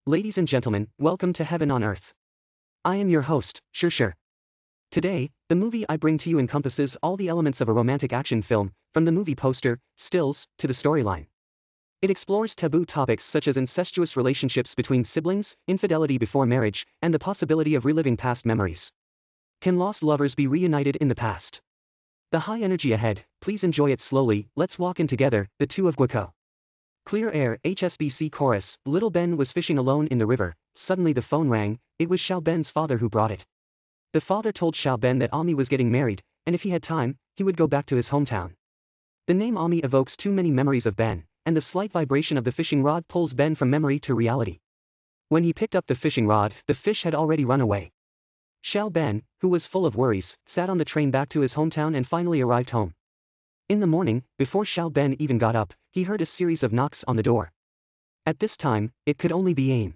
Ladies and gentlemen, welcome to Heaven on Earth. I am your host, Sure. Today, the movie I bring to you encompasses all the elements of a romantic action film, from the movie poster, stills, to the storyline. It explores taboo topics such as incestuous relationships between siblings, infidelity before marriage, and the possibility of reliving past memories. Can lost lovers be reunited in the past? The high energy ahead, please enjoy it slowly. Let's walk in together, the two of Guico. Clear air, HSBC chorus. Little Ben was fishing alone in the river. Suddenly the phone rang. It was Xiao Ben's father who brought it. The father told Xiao Ben that Ami was getting married, and if he had time, he would go back to his hometown. The name Ami evokes too many memories of Ben, and the slight vibration of the fishing rod pulls Ben from memory to reality. When he picked up the fishing rod, the fish had already run away. Xiao Ben, who was full of worries, sat on the train back to his hometown and finally arrived home. In the morning, before Xiao Ben even got up, he heard a series of knocks on the door. At this time, it could only be Aim.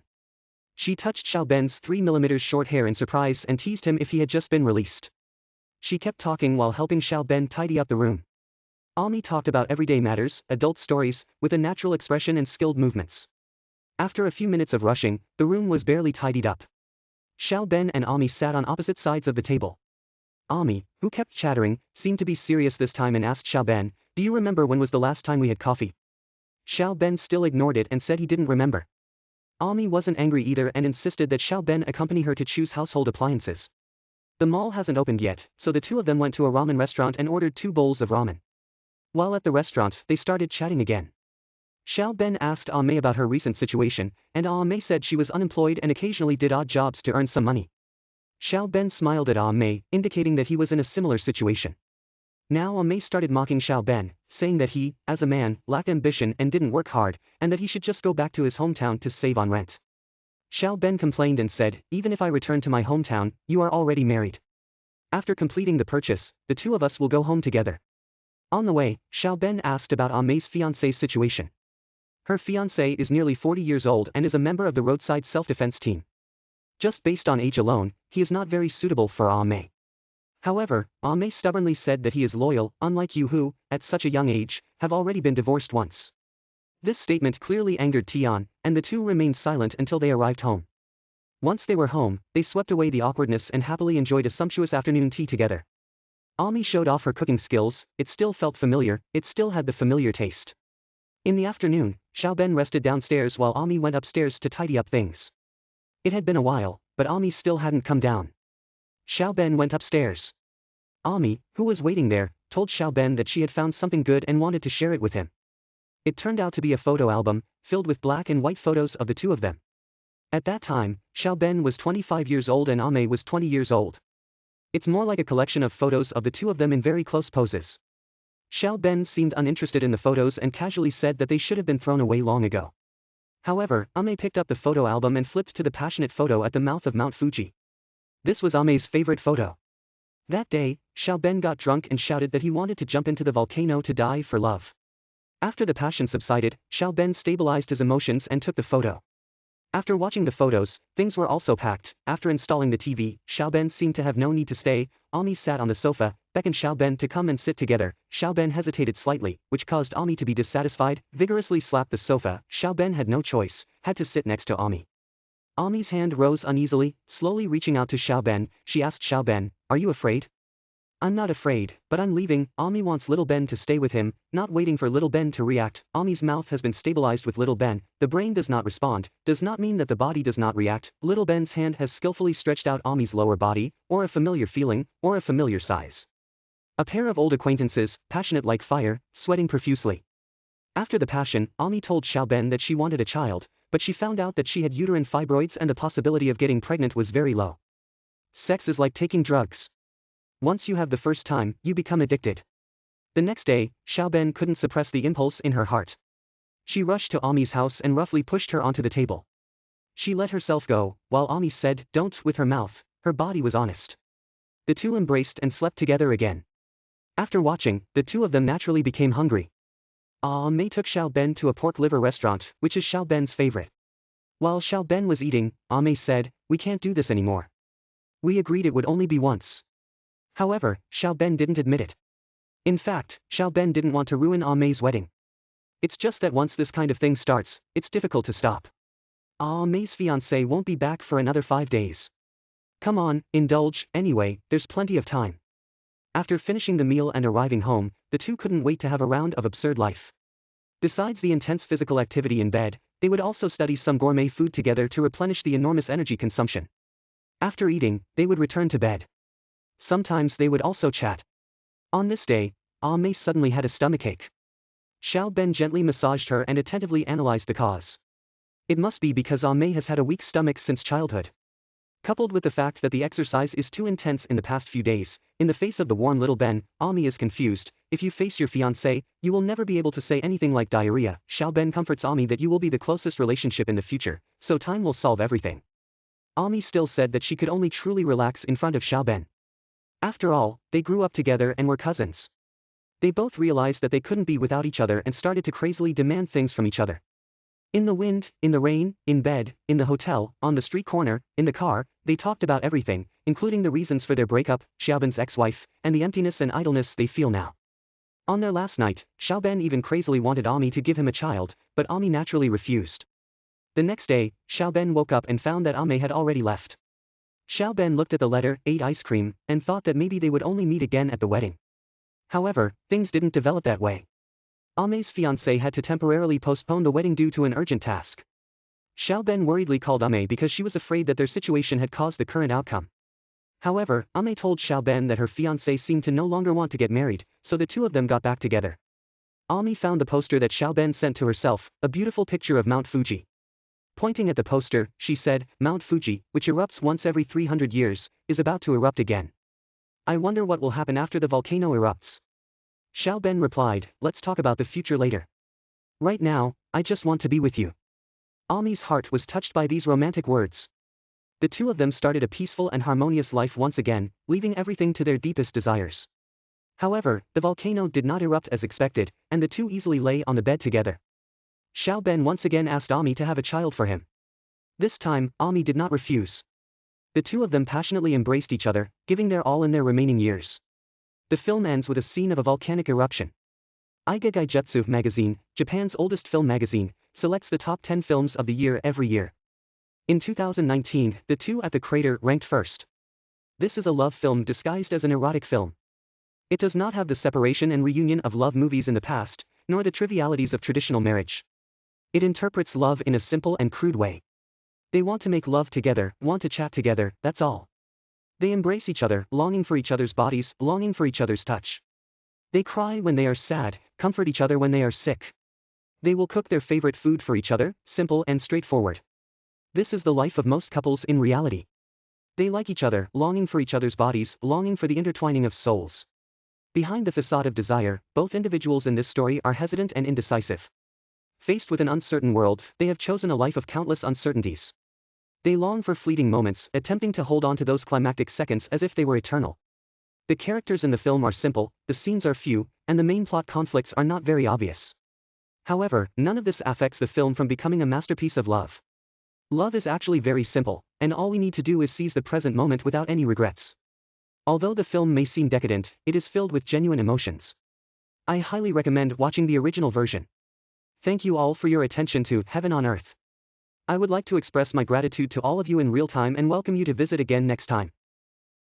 She touched Xiao Ben's 3mm short hair in surprise and teased him if he had just been released. She kept talking while helping Xiao Ben tidy up the room. Ami talked about everyday matters, adult stories, with a natural expression and skilled movements. After a few minutes of rushing, the room was barely tidied up. Xiao Ben and Ami sat on opposite sides of the table. Ami, who kept chattering, seemed to be serious this time and asked Xiao Ben, "Do you remember when was the last time we had coffee?" Xiao Ben still ignored it and said he didn't remember. Ami wasn't angry either and insisted that Xiao Ben accompany her to choose household appliances. The mall hasn't opened yet, so the two of them went to a ramen restaurant and ordered 2 bowls of ramen. While at the restaurant, they started chatting again. Xiao Ben asked Ami about her recent situation, and Ami said she was unemployed and occasionally did odd jobs to earn some money. Xiao Ben smiled at Ami, indicating that he was in a similar situation. Now Ami started mocking Xiao Ben, saying that he, as a man, lacked ambition and didn't work hard, and that he should just go back to his hometown to save on rent. Xiao Ben complained and said, "Even if I return to my hometown, you are already married. After completing the purchase, the two of us will go home together." On the way, Xiao Ben asked about Ami's fiancé's situation. Her fiancé is nearly 40 years old and is a member of the roadside self-defense team. Just based on age alone, he is not very suitable for Ami. However, Ami stubbornly said that he is loyal, unlike you who, at such a young age, have already been divorced once. This statement clearly angered Tian, and the two remained silent until they arrived home. Once they were home, they swept away the awkwardness and happily enjoyed a sumptuous afternoon tea together. Ami showed off her cooking skills. It still felt familiar, it still had the familiar taste. In the afternoon, Xiao Ben rested downstairs while Ami went upstairs to tidy up things. It had been a while, but Ami still hadn't come down. Xiao Ben went upstairs. Ami, who was waiting there, told Xiao Ben that she had found something good and wanted to share it with him. It turned out to be a photo album, filled with black and white photos of the two of them. At that time, Xiao Ben was 25 years old and Ami was 20 years old. It's more like a collection of photos of the two of them in very close poses. Xiao Ben seemed uninterested in the photos and casually said that they should have been thrown away long ago. However, Ami picked up the photo album and flipped to the passionate photo at the mouth of Mount Fuji. This was Ami's favorite photo. That day, Xiao Ben got drunk and shouted that he wanted to jump into the volcano to die for love. After the passion subsided, Xiao Ben stabilized his emotions and took the photo. After watching the photos, things were also packed. After installing the TV, Xiao Ben seemed to have no need to stay. Ami sat on the sofa, beckoned Xiao Ben to come and sit together. Xiao Ben hesitated slightly, which caused Ami to be dissatisfied, vigorously slapped the sofa. Xiao Ben had no choice, had to sit next to Ami. Ami's hand rose uneasily, slowly reaching out to Xiao Ben. She asked Xiao Ben, "Are you afraid?" "I'm not afraid, but I'm leaving." Ami wants little Ben to stay with him, not waiting for little Ben to react. Ami's mouth has been stabilized with little Ben. The brain does not respond, does not mean that the body does not react. Little Ben's hand has skillfully stretched out Ami's lower body, or a familiar feeling, or a familiar size. A pair of old acquaintances, passionate like fire, sweating profusely. After the passion, Ami told Xiao Ben that she wanted a child, but she found out that she had uterine fibroids and the possibility of getting pregnant was very low. Sex is like taking drugs. Once you have the first time, you become addicted. The next day, Xiao Ben couldn't suppress the impulse in her heart. She rushed to Ami's house and roughly pushed her onto the table. She let herself go, while Ami said, "Don't," with her mouth. Her body was honest. The two embraced and slept together again. After watching, the two of them naturally became hungry. Ami took Xiao Ben to a pork liver restaurant, which is Xiao Ben's favorite. While Xiao Ben was eating, Ami said, "We can't do this anymore. We agreed it would only be once." However, Xiao Ben didn't admit it. In fact, Xiao Ben didn't want to ruin Ami's wedding. It's just that once this kind of thing starts, it's difficult to stop. May's fiancé won't be back for another 5 days. Come on, indulge, anyway, there's plenty of time. After finishing the meal and arriving home, the two couldn't wait to have a round of absurd life. Besides the intense physical activity in bed, they would also study some gourmet food together to replenish the enormous energy consumption. After eating, they would return to bed. Sometimes they would also chat. On this day, May suddenly had a stomachache. Xiao Ben gently massaged her and attentively analyzed the cause. It must be because May has had a weak stomach since childhood. Coupled with the fact that the exercise is too intense in the past few days, in the face of the warm little Ben, Ami is confused. If you face your fiancé, you will never be able to say anything like diarrhea. Xiao Ben comforts Ami that you will be the closest relationship in the future, so time will solve everything. Ami still said that she could only truly relax in front of Xiao Ben. After all, they grew up together and were cousins. They both realized that they couldn't be without each other and started to crazily demand things from each other. In the wind, in the rain, in bed, in the hotel, on the street corner, in the car, they talked about everything, including the reasons for their breakup, Xiaoben's ex-wife, and the emptiness and idleness they feel now. On their last night, Xiaoben even crazily wanted Ami to give him a child, but Ami naturally refused. The next day, Xiaoben woke up and found that Ami had already left. Xiaoben looked at the letter, ate ice cream, and thought that maybe they would only meet again at the wedding. However, things didn't develop that way. Ame's fiancé had to temporarily postpone the wedding due to an urgent task. Xiaoben worriedly called Ame because she was afraid that their situation had caused the current outcome. However, Ame told Xiaoben that her fiancé seemed to no longer want to get married, so the two of them got back together. Ami found the poster that Xiaoben sent to herself, a beautiful picture of Mount Fuji. Pointing at the poster, she said, "Mount Fuji, which erupts once every 300 years, is about to erupt again. I wonder what will happen after the volcano erupts." Xiaoben replied, "Let's talk about the future later. Right now, I just want to be with you." Ami's heart was touched by these romantic words. The two of them started a peaceful and harmonious life once again, leaving everything to their deepest desires. However, the volcano did not erupt as expected, and the two easily lay on the bed together. Xiaoben once again asked Ami to have a child for him. This time, Ami did not refuse. The two of them passionately embraced each other, giving their all in their remaining years. The film ends with a scene of a volcanic eruption. Eiga Gaijutsu magazine, Japan's oldest film magazine, selects the top 10 films of the year every year. In 2019, The Two at the Crater ranked first. This is a love film disguised as an erotic film. It does not have the separation and reunion of love movies in the past, nor the trivialities of traditional marriage. It interprets love in a simple and crude way. They want to make love together, want to chat together, that's all. They embrace each other, longing for each other's bodies, longing for each other's touch. They cry when they are sad, comfort each other when they are sick. They will cook their favorite food for each other, simple and straightforward. This is the life of most couples in reality. They like each other, longing for each other's bodies, longing for the intertwining of souls. Behind the facade of desire, both individuals in this story are hesitant and indecisive. Faced with an uncertain world, they have chosen a life of countless uncertainties. They long for fleeting moments, attempting to hold on to those climactic seconds as if they were eternal. The characters in the film are simple, the scenes are few, and the main plot conflicts are not very obvious. However, none of this affects the film from becoming a masterpiece of love. Love is actually very simple, and all we need to do is seize the present moment without any regrets. Although the film may seem decadent, it is filled with genuine emotions. I highly recommend watching the original version. Thank you all for your attention to Heaven on Earth. I would like to express my gratitude to all of you in real time and welcome you to visit again next time.